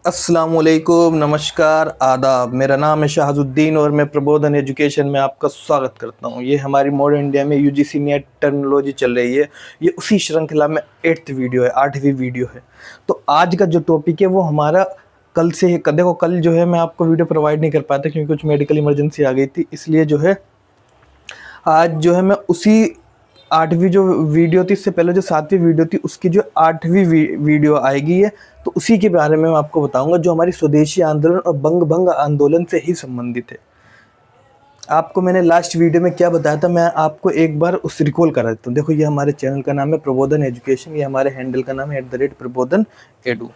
अस्सलामुअलैकुम, नमस्कार, आदाब। मेरा नाम है शहाजुद्दीन और मैं प्रबोधन एजुकेशन में आपका स्वागत करता हूँ। ये हमारी मॉडर्न इंडिया में यूजीसी नेट टर्मिनोलॉजी चल रही है। ये उसी श्रृंखला में 8th वीडियो है, 8वीं वीडियो है। तो आज का जो टॉपिक है वो हमारा कल से है। देखो, कल जो है मैं आपको वीडियो प्रोवाइड नहीं कर पाया था क्योंकि कुछ मेडिकल इमरजेंसी आ गई थी, इसलिए जो है आज जो है मैं उसी 8वीं जो वीडियो थी, इससे पहले जो 7वीं वीडियो थी उसकी जो 8वीं वीडियो आएगी है, तो उसी के बारे में मैं आपको बताऊंगा जो हमारी स्वदेशी आंदोलन और बंग भंग आंदोलन से ही संबंधित है। आपको मैंने लास्ट वीडियो में क्या बताया था, मैं आपको एक बार उस रिकॉल करा देता हूँ। देखो, ये हमारे चैनल का नाम है प्रबोधन एजुकेशन, ये हमारे हैंडल का नाम है @प्रबोधन एडू।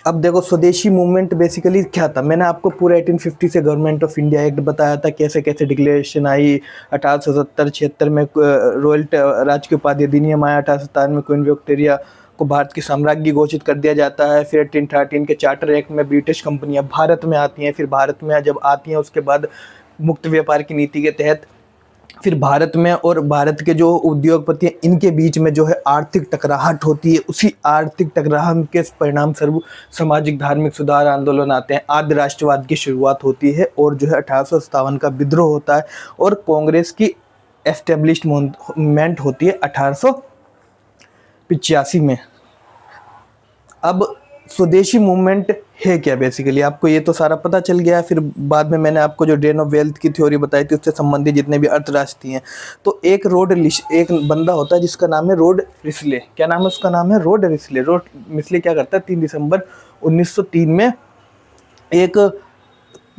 अब देखो, स्वदेशी मूवमेंट बेसिकली क्या था, मैंने आपको पूरा 1850 से गवर्नमेंट ऑफ इंडिया एक्ट बताया था, कैसे कैसे डिक्लेरेशन आई। 1870-76 में रॉयल राज की उपाधि अधिनियम आया। 1857 में क्वीन विक्टोरिया को भारत की साम्राज्ञी घोषित कर दिया जाता है। फिर 1813 के चार्टर एक्ट में ब्रिटिश कंपनियां भारत में आती हैं। फिर भारत में जब आती हैं उसके बाद मुक्त व्यापार की नीति के तहत फिर भारत में और भारत के जो उद्योगपति हैं इनके बीच में जो है आर्थिक टकराहट होती है। उसी आर्थिक टकराहट के परिणाम स्वरूप सामाजिक धार्मिक सुधार आंदोलन आते हैं। आद्य राष्ट्रवाद की शुरुआत होती है और जो है 1857 का विद्रोह होता है और कांग्रेस की एस्टेब्लिशमेंट होती है 1885 में। अब स्वदेशी मूवमेंट है क्या, बेसिकली आपको ये तो सारा पता चल गया है। फिर बाद में मैंने आपको जो ड्रेन ऑफ वेल्थ की थ्योरी बताई थी उससे संबंधित जितने भी अर्थराष्ट्रीय हैं, तो एक बंदा होता है जिसका नाम है रॉड रिस्ले। क्या नाम है उसका? नाम है रॉड रिस्ले। रॉड रिस्ले क्या करता है, 3 दिसंबर 1903 में एक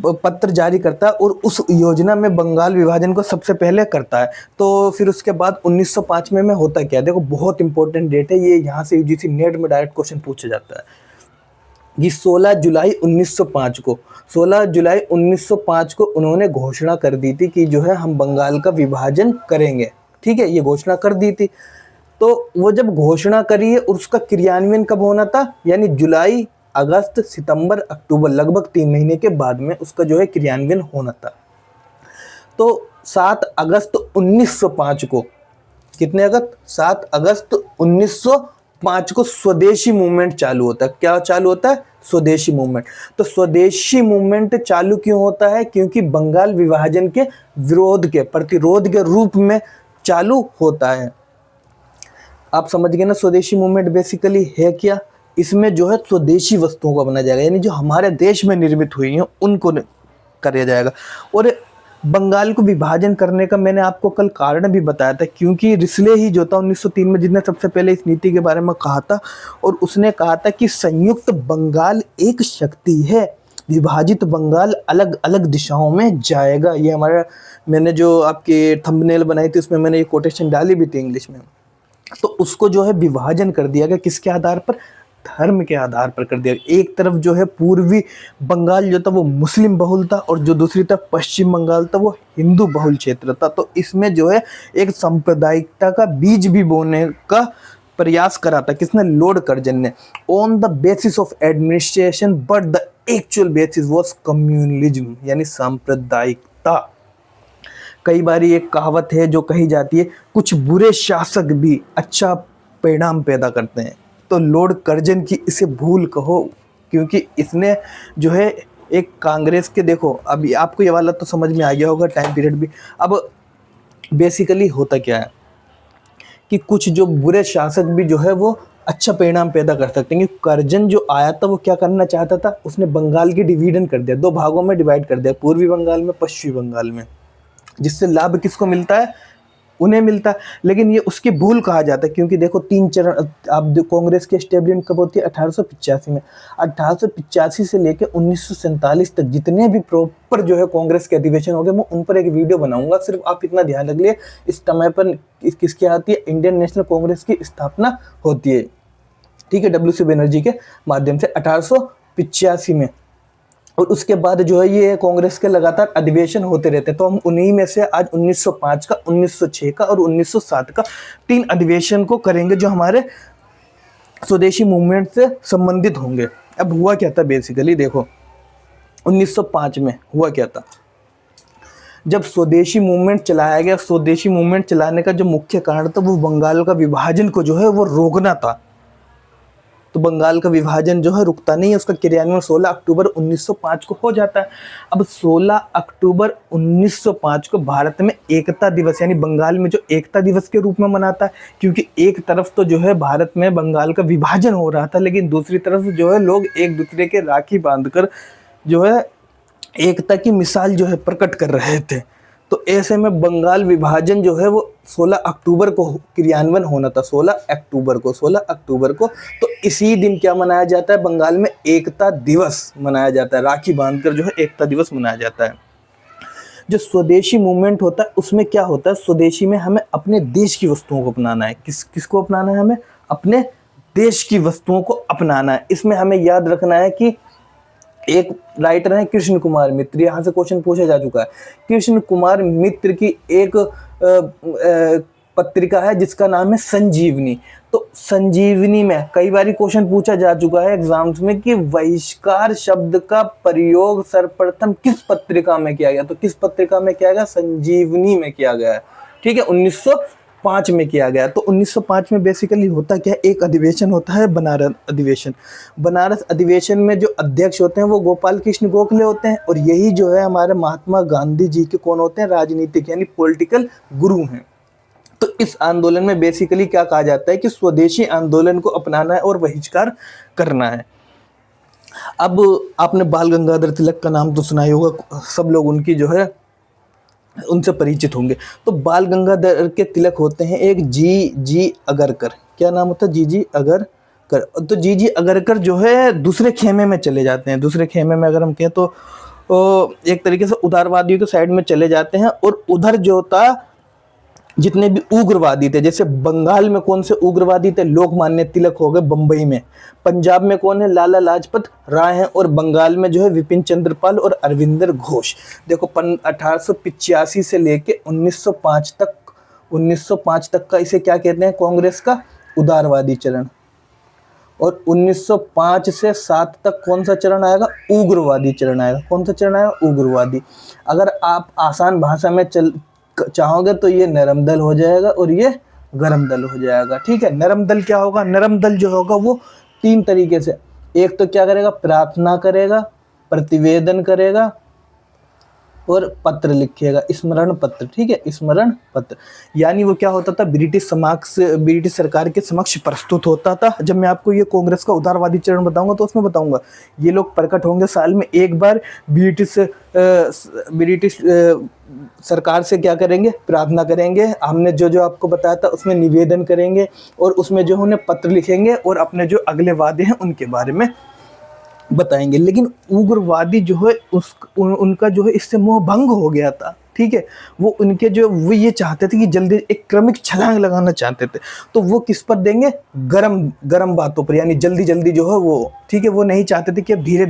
पत्र जारी करता है और उस योजना में बंगाल विभाजन को सबसे पहले करता है। तो फिर उसके बाद 1905 में होता क्या है, देखो बहुत इंपॉर्टेंट डेट है ये, यहाँ से यूजीसी नेट में डायरेक्ट क्वेश्चन पूछा जाता है कि 16 जुलाई 1905 को उन्होंने घोषणा कर दी थी कि जो है हम बंगाल का विभाजन करेंगे। ठीक है, ये घोषणा कर दी थी। तो वो जब घोषणा करी है और उसका क्रियान्वयन कब होना था, यानी जुलाई, अगस्त, सितंबर, अक्टूबर, लगभग 3 महीने के बाद में उसका जो है क्रियान्वयन होना था। तो 7 अगस्त 1905 को, कितने अगस्त? 7 अगस्त 1905 को स्वदेशी मूवमेंट चालू होता है। क्या चालू होता है? स्वदेशी मूवमेंट। तो स्वदेशी मूवमेंट चालू क्यों होता है? क्योंकि बंगाल विभाजन के विरोध के प्रतिरोध के रूप में चालू होता है। आप समझ गए ना, स्वदेशी मूवमेंट बेसिकली है क्या? इसमें जो है स्वदेशी वस्तुओं का बनाया जाएगा, यानी जो हमारे देश में निर्मित हुई हैं उनको किया जाएगा। और बंगाल को विभाजन करने का मैंने आपको कल कारण भी बताया था, क्योंकि रिस्ले ही जो था 1903 में जिसने सबसे पहले इस नीति के बारे में कहा था, और उसने कहा था कि संयुक्त बंगाल एक शक्ति है, विभाजित बंगाल अलग अलग दिशाओं में जाएगा। ये हमारा, मैंने जो आपके थंबनेल बनाई थी उसमें मैंने ये कोटेशन डाली भी थी इंग्लिश में। तो उसको जो है विभाजन कर दिया गया, किसके आधार पर? धर्म के आधार पर कर दिया। एक तरफ जो है पूर्वी बंगाल जो था वो मुस्लिम बहुल था और जो दूसरी तरफ पश्चिम बंगाल था वो हिंदू बहुल क्षेत्र था। तो इसमें जो है एक सांप्रदायिकता का बीज भी बोने का प्रयास करा था। किसने? लॉर्ड कर्जन ने। On the basis of administration but the actual basis was communalism, यानी सांप्रदायिकता। कई बार एक कहावत है जो कही जाती है, कुछ बुरे शासक भी अच्छा परिणाम पैदा करते हैं। तो लॉर्ड कर्जन की इसे भूल कहो, क्योंकि इसने जो है एक कांग्रेस के, देखो अभी आपको ये वाला तो समझ में आ गया होगा, टाइम पीरियड भी। अब बेसिकली होता क्या है कि कुछ जो बुरे शासक भी जो है वो अच्छा परिणाम पैदा कर सकते हैं। कर्जन जो आया था वो क्या करना चाहता था, उसने बंगाल की डिवीजन कर दिया, 2 भागों में डिवाइड कर दिया, पूर्वी बंगाल में, पश्चिमी बंगाल में, जिससे लाभ किसको मिलता है? उन्हें मिलता है। लेकिन ये उसकी भूल कहा जाता है, क्योंकि देखो 3 चरण, आप कांग्रेस की एस्टेब्लिशमेंट कब होती है? 1885 में। 1885 से लेकर 1947 तक जितने भी प्रॉपर जो है कांग्रेस के अधिवेशन हो गए, मैं उन पर एक वीडियो बनाऊंगा। सिर्फ आप इतना ध्यान रख लिए, इस समय पर किसकी आती है? इंडियन नेशनल कांग्रेस की स्थापना होती है। ठीक है, WC बनर्जी के माध्यम से 1885 में। और उसके बाद जो है ये कांग्रेस के लगातार अधिवेशन होते रहते हैं। तो हम उन्हीं में से आज 1905 का, 1906 का और 1907 का 3 अधिवेशन को करेंगे जो हमारे स्वदेशी मूवमेंट से संबंधित होंगे। अब हुआ क्या था बेसिकली, देखो 1905 में हुआ क्या था। जब स्वदेशी मूवमेंट चलाया गया, स्वदेशी मूवमेंट चलाने का जो मुख्य कारण था वो बंगाल का विभाजन को जो है वो रोकना था। तो बंगाल का विभाजन जो है रुकता नहीं है, उसका क्रियान्वयन 16 अक्टूबर 1905 को हो जाता है। अब 16 अक्टूबर 1905 को भारत में एकता दिवस यानी बंगाल में जो एकता दिवस के रूप में मनाता है, क्योंकि एक तरफ तो जो है भारत में बंगाल का विभाजन हो रहा था, लेकिन दूसरी तरफ जो है लोग एक दूसरे के राखी बांधकर जो है एकता की मिसाल जो है प्रकट कर रहे थे। तो ऐसे में बंगाल विभाजन जो है वो 16 अक्टूबर को क्रियान्वयन होना था, 16 अक्टूबर को। तो इसी दिन क्या मनाया जाता है, बंगाल में एकता दिवस मनाया जाता है, राखी बांधकर जो है एकता दिवस मनाया जाता है। जो स्वदेशी मूवमेंट होता है उसमें क्या होता है, स्वदेशी में हमें अपने देश की वस्तुओं को अपनाना है। किसको अपनाना है, हमें अपने देश की वस्तुओं को अपनाना है। इसमें हमें याद रखना है कि एक राइटर है कृष्ण कुमार मित्र, यहाँ से क्वेश्चन पूछा जा चुका है। कृष्ण कुमार मित्र की एक पत्रिका है जिसका नाम है संजीवनी। तो संजीवनी में कई बार क्वेश्चन पूछा जा चुका है एग्जाम्स में कि बहिष्कार शब्द का प्रयोग सर्वप्रथम किस पत्रिका में किया गया, तो किस पत्रिका में किया गया, संजीवनी में किया गया है। ठीक है, 1905 में किया गया। तो 1905 में बेसिकली होता क्या है, एक अधिवेशन होता है बनारस अधिवेशन। बनारस अधिवेशन में जो अध्यक्ष होते हैं वो गोपाल कृष्ण गोखले होते हैं, और यही जो है हमारे महात्मा गांधी जी के कौन होते हैं, राजनीतिक यानी पॉलिटिकल गुरु हैं। तो इस आंदोलन में बेसिकली क्या कहा जाता है कि स्वदेशी आंदोलन को अपनाना है और बहिष्कार करना है। अब आपने बाल गंगाधर तिलक का नाम तो सुना ही होगा, सब लोग उनकी जो है उनसे परिचित होंगे। तो बाल गंगाधर के तिलक होते हैं एक जी अगरकर। क्या नाम होता है, जी अगरकर। तो जी अगरकर जो है दूसरे खेमे में चले जाते हैं। दूसरे खेमे में अगर हम कहें तो एक तरीके से उदारवादियों के साइड में चले जाते हैं, और उधर जो था जितने भी उग्रवादी थे, जैसे बंगाल में कौन से उग्रवादी थे, लोकमान्य तिलक हो गए बंबई में। पंजाब में कौन है, लाला लाजपत राय हैं, और बंगाल में जो है विपिन चंद्र पाल और अरविंदर घोष। देखो 1885 से लेके 1905 तक का इसे क्या कहते हैं, कांग्रेस का उदारवादी चरण। और 1905 से 7 तक कौन सा चरण आएगा, उग्रवादी चरण आएगा। कौन सा चरण आएगा, उग्रवादी। अगर आप आसान भाषा में चाहोगे तो ये नरम दल हो जाएगा और ये गरम दल हो जाएगा। ठीक है, नरम दल क्या होगा, नरम दल जो होगा वो 3 तरीके से, एक तो क्या करेगा, प्रार्थना करेगा, प्रतिवेदन करेगा और पत्र लिखेगा, स्मरण पत्र। ठीक है, स्मरण पत्र यानी वो क्या होता था, ब्रिटिश सरकार के समक्ष प्रस्तुत होता था। जब मैं आपको ये कांग्रेस का उदारवादी चरण बताऊंगा तो उसमें बताऊंगा ये लोग प्रकट होंगे साल में एक बार, ब्रिटिश सरकार से क्या करेंगे, प्रार्थना करेंगे। हमने जो आपको बताया था उसमें निवेदन करेंगे, और उसमें जो उन्हें पत्र लिखेंगे और अपने जो अगले वादे हैं उनके बारे में बताएंगे। लेकिन उग्रवादी जो है उनका जो है इससे मोह भंग हो गया था। ठीक है, वो उनके जो वो ये चाहते थे कि जल्दी एक क्रमिक छलांग लगाना चाहते थे, तो वो किस पर देंगे, गरम बातों पर, यानी जल्दी जो है वो। ठीक है, वो नहीं चाहते थे कि अब धीरे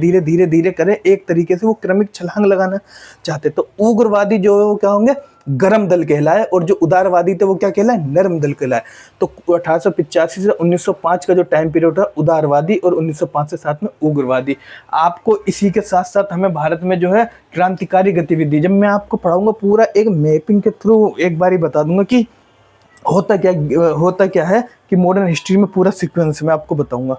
धीरे करें, एक तरीके से वो क्रमिक छलांग लगाना चाहते। तो उग्रवादी जो है वो क्या होंगे, गरम दल कहलाए, और जो उदारवादी थे वो क्या कहलाए, नरम दल कहलाए। तो 1885 से 1905 का जो टाइम पीरियड है उदारवादी, और 1905 से 7 में उग्रवादी। आपको इसी के साथ साथ हमें भारत में जो है क्रांतिकारी गतिविधि, जब मैं आपको पढ़ाऊंगा पूरा एक मैपिंग के थ्रू एक बार ही बता दूंगा कि होता क्या है कि मॉडर्न हिस्ट्री में पूरा सीक्वेंस में आपको बताऊंगा।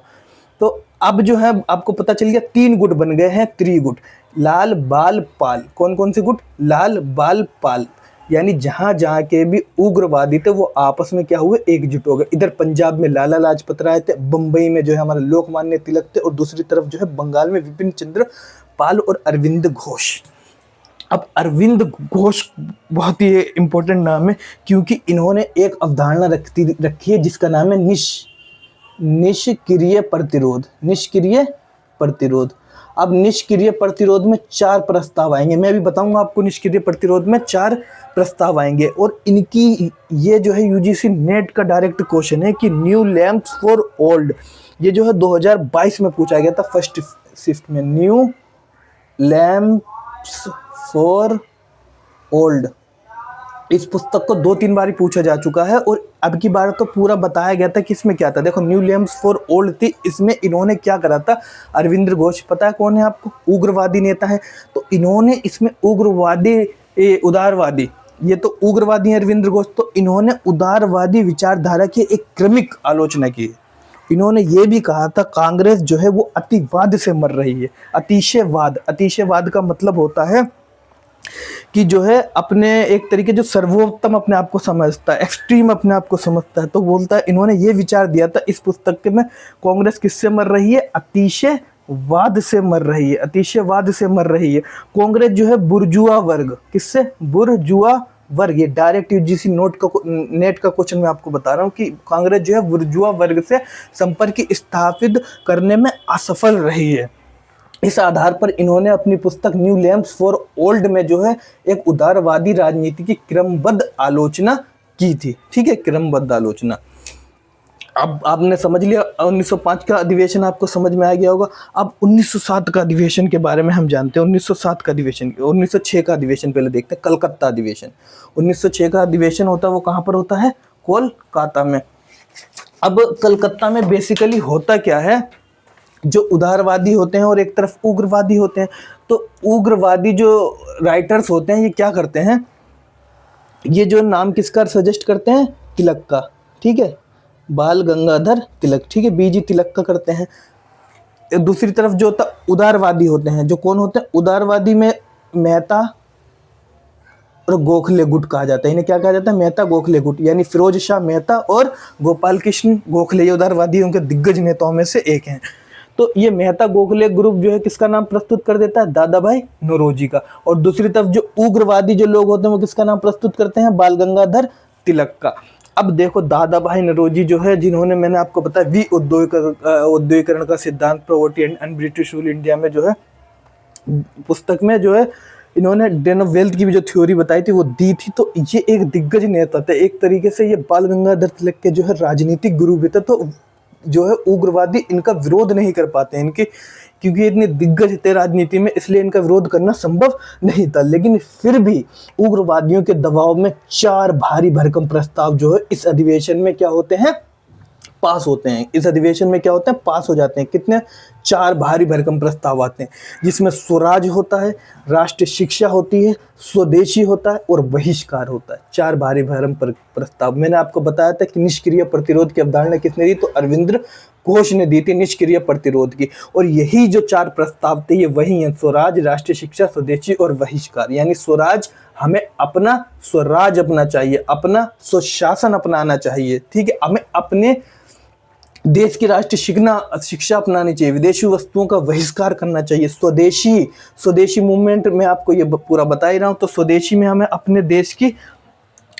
तो अब जो है आपको पता चल गया 3 गुट बन गए हैं, त्रिगुट, लाल बाल पाल। कौन कौन से गुट, लाल बाल पाल, यानी जहां के भी उग्रवादी थे वो आपस में क्या हुए, एकजुट हो गए। इधर पंजाब में लाला लाजपत राय थे, बंबई में जो है हमारे लोकमान्य तिलक थे, और दूसरी तरफ जो है बंगाल में विपिन चंद्र पाल और अरविंद घोष। अब अरविंद घोष बहुत ही इंपॉर्टेंट नाम है, क्योंकि इन्होंने एक अवधारणा रखी है जिसका नाम है निष्क्रिय प्रतिरोध। अब निष्क्रिय प्रतिरोध में 4 प्रस्ताव आएंगे, मैं भी बताऊंगा आपको। निष्क्रिय प्रतिरोध में 4 प्रस्ताव आएंगे, और इनकी ये जो है यूजीसी नेट का डायरेक्ट क्वेश्चन है कि न्यू लैंप्स फॉर ओल्ड, ये जो है 2022 में पूछा गया था फर्स्ट शिफ्ट में, न्यू लैंप्स फॉर ओल्ड। इस पुस्तक को 2-3 बार पूछा जा चुका है, और अब की बार तो पूरा बताया गया था कि इसमें क्या था। देखो न्यू लैंप्स फॉर ओल्ड थी, इसमें इन्होंने क्या करा था, अरविंद घोष पता है कौन है आपको, उग्रवादी नेता है। तो इन्होंने इसमें उदारवादी, ये तो उग्रवादी अरविंद घोष, तो इन्होंने उदारवादी विचारधारा की एक क्रमिक आलोचना की, इन्होंने ये भी कहा था कांग्रेस जो है वो अतिवाद से मर रही है। अतिशयवाद, अतिशयवाद का मतलब होता है कि जो है अपने एक तरीके जो सर्वोत्तम अपने आप को समझता है, एक्सट्रीम अपने आप को समझता है, तो बोलता है, इन्होंने ये विचार दिया था इस पुस्तक के में, कांग्रेस किससे मर रही है? अतिशयवाद से मर रही है, अतिशयवाद से मर रही है। कांग्रेस जो है बुर्जुआ वर्ग, किससे? बुर्जुआ वर्ग। ये डायरेक्ट यूजीसी नेट का क्वेश्चन मैं आपको बता रहा हूँ कि कांग्रेस जो है बुर्जुआ वर्ग से संपर्क स्थापित करने में असफल रही है। इस आधार पर इन्होंने अपनी पुस्तक न्यू लैम्प्स फॉर ओल्ड में जो है एक उदारवादी राजनीति की क्रमबद्ध आलोचना की थी। ठीक है, क्रमबद्ध आलोचना। अब आपने समझ लिया 1905 का अधिवेशन, आपको समझ में आ गया होगा। अब 1907 का अधिवेशन के बारे में हम जानते हैं। 1907 का अधिवेशन, 1906 का अधिवेशन पहले देखते हैं। कलकत्ता अधिवेशन 1906 का अधिवेशन होता है, वो कहाँ पर होता है? कोलकाता में। अब कलकत्ता में बेसिकली होता क्या है, जो उदारवादी होते हैं और एक तरफ उग्रवादी होते हैं। तो उग्रवादी जो राइटर्स होते हैं ये क्या करते हैं, ये जो नाम किसका सजेस्ट करते हैं? तिलक का। ठीक है, बाल गंगाधर तिलक। ठीक है, बीजी तिलक का करते हैं। दूसरी तरफ जो होता उदारवादी होते हैं, जो कौन होते हैं? उदारवादी में मेहता और गोखले गुट कहा जाता है। इन्हें क्या कहा जाता है? मेहता गोखले गुट, यानी फिरोज शाह मेहता और गोपाल कृष्ण गोखले, ये उदारवादियों के दिग्गज नेताओं में से एक हैं। तो ये मेहता गोखले ग्रुप जो है किसका नाम प्रस्तुत कर देता है? दादा भाई नौरोजी का। और दूसरी तरफ जो उग्रवादी जो लोग होते हैं वो किसका नाम प्रस्तुत करते हैं? बाल गंगाधर तिलक का। अब देखो दादा भाई नौरोजी जो है, जिन्होंने मैंने आपको बताया औद्योगिकरण का सिद्धांत, property and British rule India में जो है पुस्तक में जो है इन्होंने डेन ऑफ वेल्थ की भी जो थ्योरी बताई थी वो दी थी। तो ये एक दिग्गज नेता थे, एक तरीके से ये बाल गंगाधर तिलक के जो है राजनीतिक गुरु भी थे। तो जो है उग्रवादी इनका विरोध नहीं कर पाते इनके, क्योंकि इतने दिग्गज थे राजनीति में, इसलिए इनका विरोध करना संभव नहीं था। लेकिन फिर भी उग्रवादियों के दबाव में 4 भारी भरकम प्रस्ताव जो है इस अधिवेशन में क्या होते हैं? पास होते हैं। इस अधिवेशन में क्या होते हैं? पास हो जाते हैं। कितने? 4 भारी भरकम प्रस्ताव आते हैं, जिसमें स्वराज होता है, राष्ट्रीय शिक्षा होती है, स्वदेशी होता है और बहिष्कार होता है। 4 भारी भरकम प्रस्ताव। मैंने आपको बताया था कि निष्क्रिय प्रतिरोध की अवधारणा किसने दी? तो अरविंद घोष ने दी थी निष्क्रिय प्रतिरोध की। और यही जो 4 प्रस्ताव थे ये वही हैं: स्वराज, राष्ट्रीय शिक्षा, स्वदेशी और बहिष्कार। यानी स्वराज, हमें अपना स्वराज अपना चाहिए, अपना स्वशासन अपनाना चाहिए। ठीक है, हमें अपने देश की राष्ट्रीय शिक्षा अपनानी चाहिए, विदेशी वस्तुओं का बहिष्कार करना चाहिए। स्वदेशी मूवमेंट में आपको ये पूरा बता ही रहा हूँ। तो स्वदेशी में हमें अपने देश की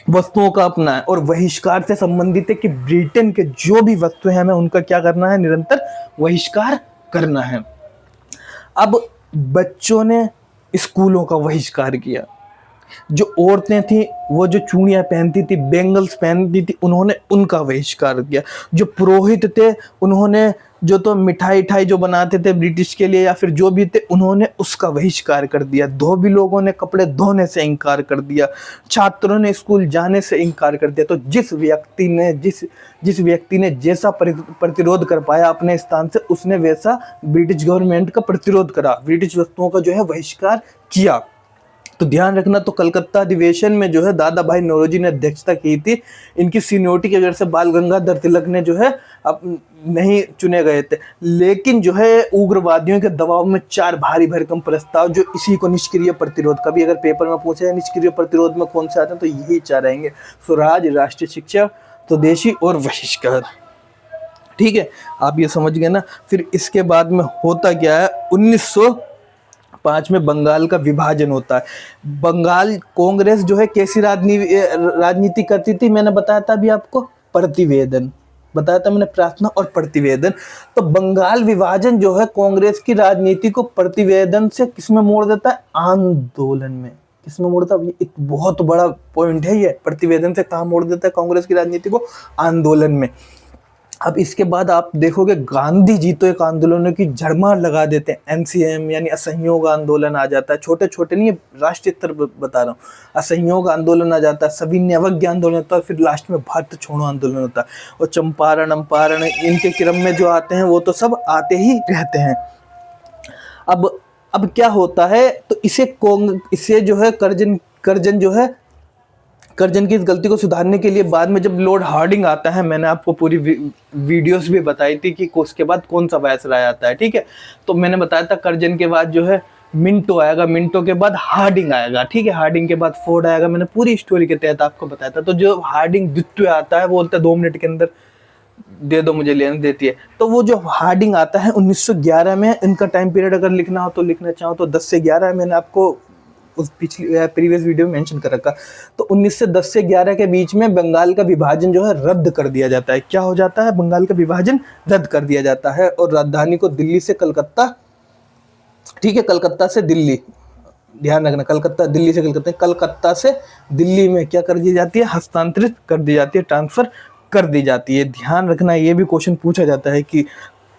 वस्तुओं का अपना है, और बहिष्कार से संबंधित है कि ब्रिटेन के जो भी वस्तुएं हैं हमें उनका क्या करना है? निरंतर बहिष्कार करना है। अब बच्चों ने स्कूलों का बहिष्कार किया। जो औरतें थी वो जो चूड़ियां पहनती थी, बैंगल्स पहनती थी, उन्होंने उनका बहिष्कार किया। जो पुरोहित थे उन्होंने जो तो मिठाई जो बनाते थे ब्रिटिश के लिए या फिर जो भी थे, उन्होंने उसका बहिष्कार कर दिया। धोबी लोगों ने कपड़े धोने से इनकार कर दिया, छात्रों ने स्कूल जाने से इनकार कर दिया। तो जिस व्यक्ति ने जैसा प्रतिरोध कर पाया अपने स्थान से, उसने वैसा ब्रिटिश गवर्नमेंट का प्रतिरोध करा, ब्रिटिश वस्तुओं का जो है बहिष्कार किया। तो ध्यान रखना, तो कलकत्ता अधिवेशन में जो है दादा भाई नौरोजी ने अध्यक्षता की थी। इनकी सीनियोरिटी की वजह से बाल गंगाधर तिलक ने जो है अब नहीं चुने गए थे। लेकिन जो है उग्रवादियों के दबाव में 4 भारी भरकम प्रस्ताव, जो इसी को निष्क्रिय प्रतिरोध, कभी अगर पेपर में पूछे निष्क्रिय प्रतिरोध में कौन से आते हैं तो यही 4 रहेंगे: स्वराज, राष्ट्रीय शिक्षा, स्वदेशी और बहिष्कार। ठीक है, आप ये समझ गए ना। फिर इसके बाद में होता क्या है, 1905 में बंगाल का विभाजन होता है। बंगाल कांग्रेस जो है कैसी राजनीति करती थी? मैंने बताया था अभी आपको, प्रतिवेदन बताया था मैंने, प्रार्थना और प्रतिवेदन। तो बंगाल विभाजन जो है कांग्रेस की राजनीति को प्रतिवेदन से किसमें मोड़ देता है? आंदोलन में। किसमें मोड़ता है? एक बहुत बड़ा पॉइंट है ये। प्रतिवेदन से कहाँ मोड़ देता है कांग्रेस की राजनीति को? आंदोलन में। अब इसके बाद आप देखोगे गांधी जी तो एक आंदोलनों की झड़मार लगा देते हैं। एनसीएम यानी असहयोग आंदोलन आ जाता है। छोटे छोटे नहीं, राष्ट्रीय स्तर बता रहा हूँ। असहयोग आंदोलन आ जाता है, सविनय अवज्ञा आंदोलन होता है, फिर लास्ट में भारत छोड़ो आंदोलन होता है। और चंपारण अम्पारण इनके क्रम में जो आते हैं वो तो सब आते ही रहते हैं। अब क्या होता है, तो इसे जो है कर्जन जो है कर्जन की इस गलती को सुधारने के लिए बाद में जब लॉर्ड हार्डिंग आता है, मैंने आपको पूरी वीडियोस भी बताई थी कि उसके बाद कौन सा वायसराय आता है, ठीक है। तो मैंने बताया था कर्जन के बाद जो है मिंटो आएगा, मिंटो के बाद हार्डिंग आएगा, ठीक है। हार्डिंग के बाद फोर्ड आएगा, मैंने पूरी स्टोरी के तहत आपको बताया था। तो जो हार्डिंग द्वितीय आता है वो बोलता है 2 मिनट के अंदर दे दो मुझे, लेने देती है। तो वो जो हार्डिंग आता है 1911 में, इनका टाइम पीरियड अगर लिखना हो तो लिखना चाहो तो 10 से 11 है, मैंने आपको उस पिछली प्रीवियस वीडियो में मेंशन कर रखा। तो 1910 से 11 के बीच में बंगाल का विभाजन जो है रद्द कर दिया जाता है। क्या हो जाता है? बंगाल का विभाजन रद्द कर दिया जाता है और राजधानी को दिल्ली से कलकत्ता, ठीक है, कलकत्ता से दिल्ली, ध्यान रखना, कलकत्ता, दिल्ली से कलकत्ता, कलकत्ता से दिल्ली में क्या कर दी जाती है? हस्तांतरित कर दी जाती है, ट्रांसफर कर दी जाती है। ध्यान रखना, ये भी क्वेश्चन पूछा जाता है कि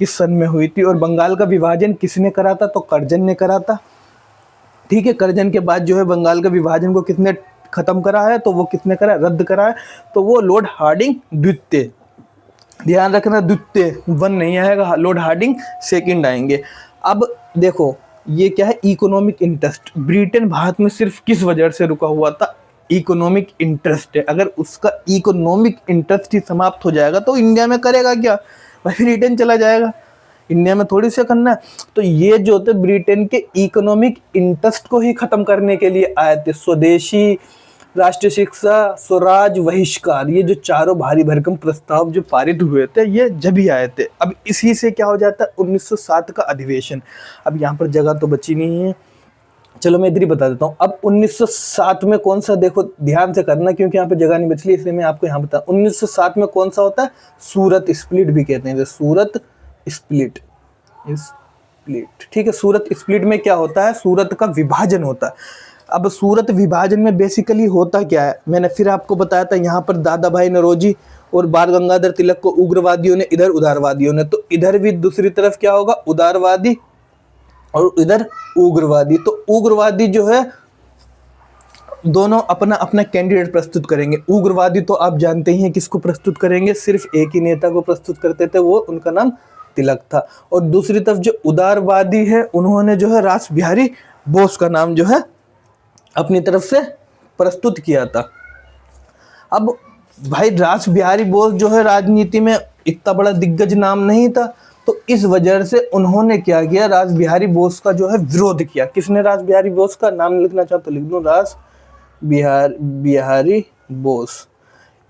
किस सन में हुई थी। और बंगाल का विभाजन किसने करा था? तो कर्जन ने करा था, ठीक है। कर्जन के बाद जो है बंगाल का विभाजन को किसने खत्म करा है? तो वो किसने करा? रद्द करा है, तो वो लॉर्ड हार्डिंग द्वितीय। ध्यान रखना, द्वितीय 1 नहीं आएगा, लॉर्ड हार्डिंग सेकंड आएंगे। अब देखो ये क्या है? Economic interest. ब्रिटेन भारत में सिर्फ किस वजह से रुका हुआ था? इकोनॉमिक इंटरेस्ट है। अगर उसका इकोनॉमिक इंटरेस्ट ही समाप्त हो जाएगा तो इंडिया में करेगा क्या भाई? ब्रिटेन चला जाएगा, इंडिया में थोड़ी से करना है। तो ये जो थे ब्रिटेन के इकोनॉमिक इंटरेस्ट को ही खत्म करने के लिए आए थे। स्वदेशी, राष्ट्रीय शिक्षा, स्वराज, बहिष्कार, ये जो चारों भारी भरकम प्रस्ताव जो पारित हुए थे ये जब ही आए थे। अब इसी से क्या हो जाता है? 1907 का अधिवेशन। अब यहाँ पर जगह तो बची नहीं है, चलो मैं इधर ही बता देता हूँ। अब 1907 में कौन सा, देखो ध्यान से करना क्योंकि यहाँ पे जगह नहीं बचली, इसलिए मैं आपको यहाँ बता। 1907 में कौन सा होता है? सूरत स्प्लिट भी कहते हैं, सूरत स्प्लिट, ठीक है। सूरत स्प्लिट में क्या होता है? सूरत का विभाजन होता है। अब सूरत विभाजन में बेसिकली होता क्या है? मैंने फिर आपको बताया था, यहाँ पर दादा भाई नौरोजी और बाल गंगाधर तिलक को उग्रवादियों ने, इधर उदारवादियों ने, तो इधर भी दूसरी तरफ क्या होगा? उदारवादी और इधर उग्रवादी। तो उग्रवादी जो है दोनों अपना अपना कैंडिडेट प्रस्तुत करेंगे। उग्रवादी तो आप जानते ही हैं किसको प्रस्तुत करेंगे, सिर्फ एक ही नेता को प्रस्तुत करते थे, वो उनका नाम तिलक था। और दूसरी तरफ जो उदारवादी है उन्होंने जो है रास बिहारी बोस का नाम जो है अपनी तरफ से प्रस्तुत किया था। अब भाई रास बिहारी बोस जो है राजनीति में इतना बड़ा दिग्गज नाम नहीं था, तो इस वजह से उन्होंने क्या किया? रास बिहारी बोस का जो है विरोध किया। किसने? रास बिहारी बोस का नाम लिखना चाहो तो लिख दो, रास बिहारी बोस।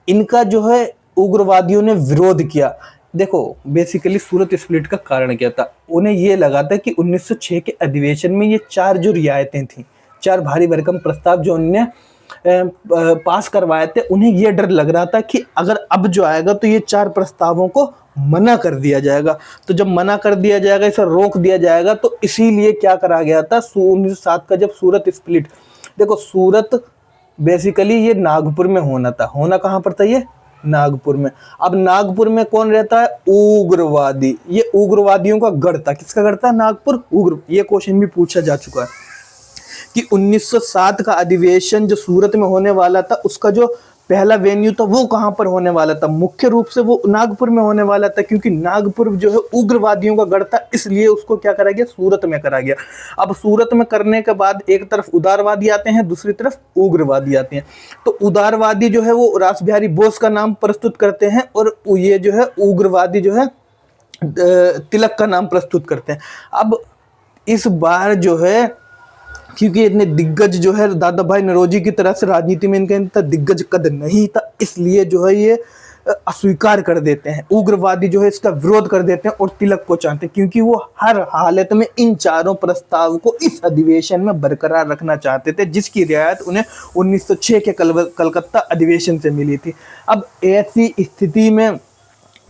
इनका जो है उग्रवादियों ने विरोध किया। देखो बेसिकली सूरत स्प्लिट का कारण क्या था? उन्हें ये लगा था कि 1906 के अधिवेशन में ये 4 जो रियायतें थी, 4 भारी भरकम प्रस्ताव जो उन्होंने पास करवाए थे, उन्हें ये डर लग रहा था कि अगर अब जो आएगा तो ये 4 प्रस्तावों को मना कर दिया जाएगा। तो जब मना कर दिया जाएगा, इसे रोक दिया जाएगा, तो इसीलिए क्या करा गया था? 1907 का जब सूरत स्प्लिट, देखो सूरत बेसिकली ये नागपुर में होना था। होना कहाँ पर था? ये नागपुर में। अब नागपुर में कौन रहता है? उग्रवादी। ये उग्रवादियों का गढ़ था। किसका गढ़ था? नागपुर उग्र। ये क्वेश्चन भी पूछा जा चुका है कि 1907 का अधिवेशन जो सूरत में होने वाला था, उसका जो पहला वेन्यू था वो कहाँ पर होने वाला था? मुख्य रूप से वो नागपुर में होने वाला था, क्योंकि नागपुर जो है उग्रवादियों का गढ़ था, इसलिए उसको क्या करा गया? सूरत में करा गया। अब सूरत में करने के बाद एक तरफ उदारवादी आते हैं, दूसरी तरफ उग्रवादी आते हैं। तो उदारवादी जो है वो रास बिहारी बोस का नाम प्रस्तुत करते हैं और ये जो है उग्रवादी जो है तिलक का नाम प्रस्तुत करते हैं। अब इस बार जो है क्योंकि इतने दिग्गज जो है दादा भाई नौरोजी की तरह से राजनीति में इनका इतना दिग्गज कद नहीं था, इसलिए जो है ये अस्वीकार कर देते हैं। उग्रवादी जो है इसका विरोध कर देते हैं और तिलक को चाहते हैं, क्योंकि वो हर हालत में इन 4 प्रस्ताव को इस अधिवेशन में बरकरार रखना चाहते थे, जिसकी रियायत उन्हें 1906 के कलकत्ता अधिवेशन से मिली थी। अब ऐसी स्थिति में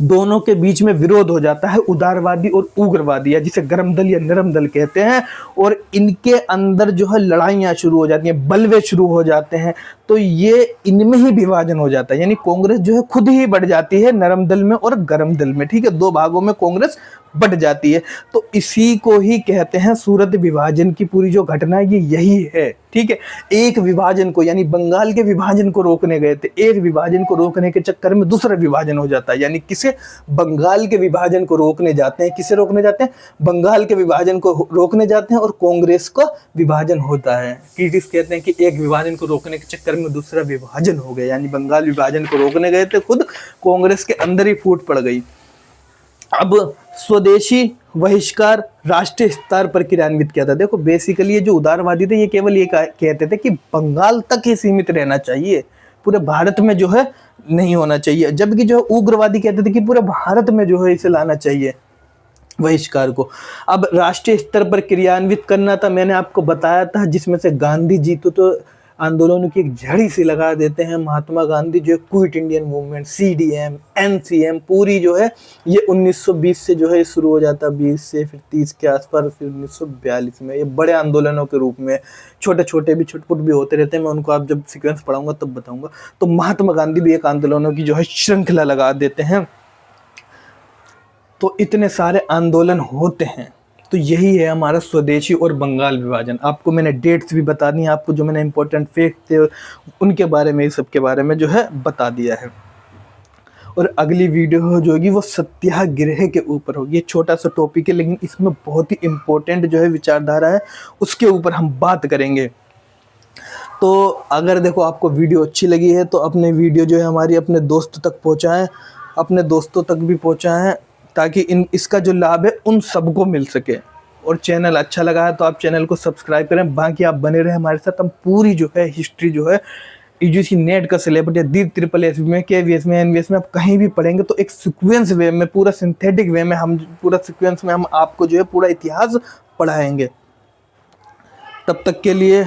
दोनों के बीच में विरोध हो जाता है, उदारवादी और उग्रवादी, या जिसे गर्म दल या नरम दल कहते हैं, और इनके अंदर जो है लड़ाइयाँ शुरू हो जाती हैं, बलवे शुरू हो जाते हैं। तो ये इनमें ही विभाजन हो जाता है, यानी कांग्रेस जो है खुद ही बढ़ जाती है नरम दल में और गर्म दल में, ठीक है। 2 भागों में कांग्रेस बट जाती है। तो इसी को ही कहते हैं सूरत विभाजन की पूरी जो घटना है ये यही है, ठीक है। एक विभाजन को यानी बंगाल के विभाजन को रोकने गए थे, एक विभाजन को रोकने के चक्कर में दूसरा विभाजन हो जाता है। यानी किसे, बंगाल के विभाजन को रोकने जाते हैं, किसे रोकने जाते हैं, बंगाल के विभाजन को रोकने जाते हैं और कांग्रेस का विभाजन होता है। क्रिटिक्स कहते हैं कि एक विभाजन को रोकने के चक्कर में दूसरा विभाजन हो गया, यानी बंगाल विभाजन को रोकने गए थे, खुद कांग्रेस के अंदर ही फूट पड़ गई। अब स्वदेशी बहिष्कार राष्ट्रीय स्तर पर क्रियान्वित किया था। देखो बेसिकली ये जो उदारवादी थे ये केवल ये कहते थे कि बंगाल तक ही सीमित रहना चाहिए, पूरे भारत में जो है नहीं होना चाहिए, जबकि जो उग्रवादी कहते थे कि पूरे भारत में जो है इसे लाना चाहिए बहिष्कार को। अब राष्ट्रीय स्तर पर क्रियान्वित करना था, मैंने आपको बताया था, जिसमें से गांधी जी तो आंदोलनों की एक झड़ी सी लगा देते हैं। महात्मा गांधी जो है quit Indian movement, CDM, NCM पूरी जो है ये 1920 से जो है शुरू हो जाता है, 20 से फिर 30 के आसपास, फिर 1942 में। ये बड़े आंदोलनों के रूप में छोटे छोटे भी छुटपुट भी होते रहते हैं, मैं उनको आप जब सीक्वेंस पढ़ाऊंगा तब बताऊंगा। तो महात्मा गांधी भी एक आंदोलनों की जो है श्रृंखला लगा देते हैं। तो इतने सारे आंदोलन होते हैं। तो यही है हमारा स्वदेशी और बंगाल विभाजन। आपको मैंने डेट्स भी बता दी हैं, आपको जो मैंने इंपॉर्टेंट फैक्ट थे उनके बारे में, सब के बारे में जो है बता दिया है। और अगली वीडियो जो होगी वो सत्याग्रह के ऊपर होगी। छोटा सा टॉपिक है लेकिन इसमें बहुत ही इम्पोर्टेंट जो है विचारधारा है, उसके ऊपर हम बात करेंगे। तो अगर देखो आपको वीडियो अच्छी लगी है तो अपने वीडियो जो है हमारी अपने दोस्तों तक पहुँचाएँ, अपने दोस्तों तक भी पहुँचाएँ, ताकि इसका जो लाभ है उन सबको मिल सके। और चैनल अच्छा लगा है तो आप चैनल को सब्सक्राइब करें। बाकी आप बने रहे हमारे साथ, हम पूरी जो है हिस्ट्री जो है UGC नेट का सिलेबस या DSSS में, KVS में, NVS में आप कहीं भी पढ़ेंगे तो एक सीक्वेंस वे में, पूरा सिंथेटिक वे में, हम पूरा सीक्वेंस में हम आपको जो है पूरा इतिहास पढ़ाएंगे। तब तक के लिए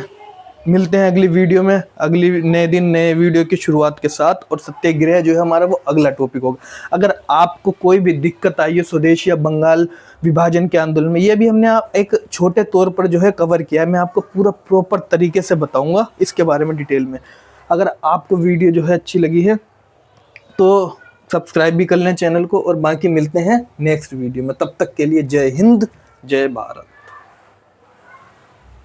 मिलते हैं अगली वीडियो में, अगली नए दिन नए वीडियो की शुरुआत के साथ। और सत्याग्रह जो है हमारा वो अगला टॉपिक होगा। अगर आपको कोई भी दिक्कत आई है स्वदेशी या बंगाल विभाजन के आंदोलन में, ये भी हमने एक छोटे तौर पर जो है कवर किया है, मैं आपको पूरा प्रॉपर तरीके से बताऊंगा इसके बारे में डिटेल में। अगर आपको वीडियो जो है अच्छी लगी है तो सब्सक्राइब भी कर लें चैनल को, और बाकी मिलते हैं नेक्स्ट वीडियो में। तब तक के लिए जय हिंद, जय भारत।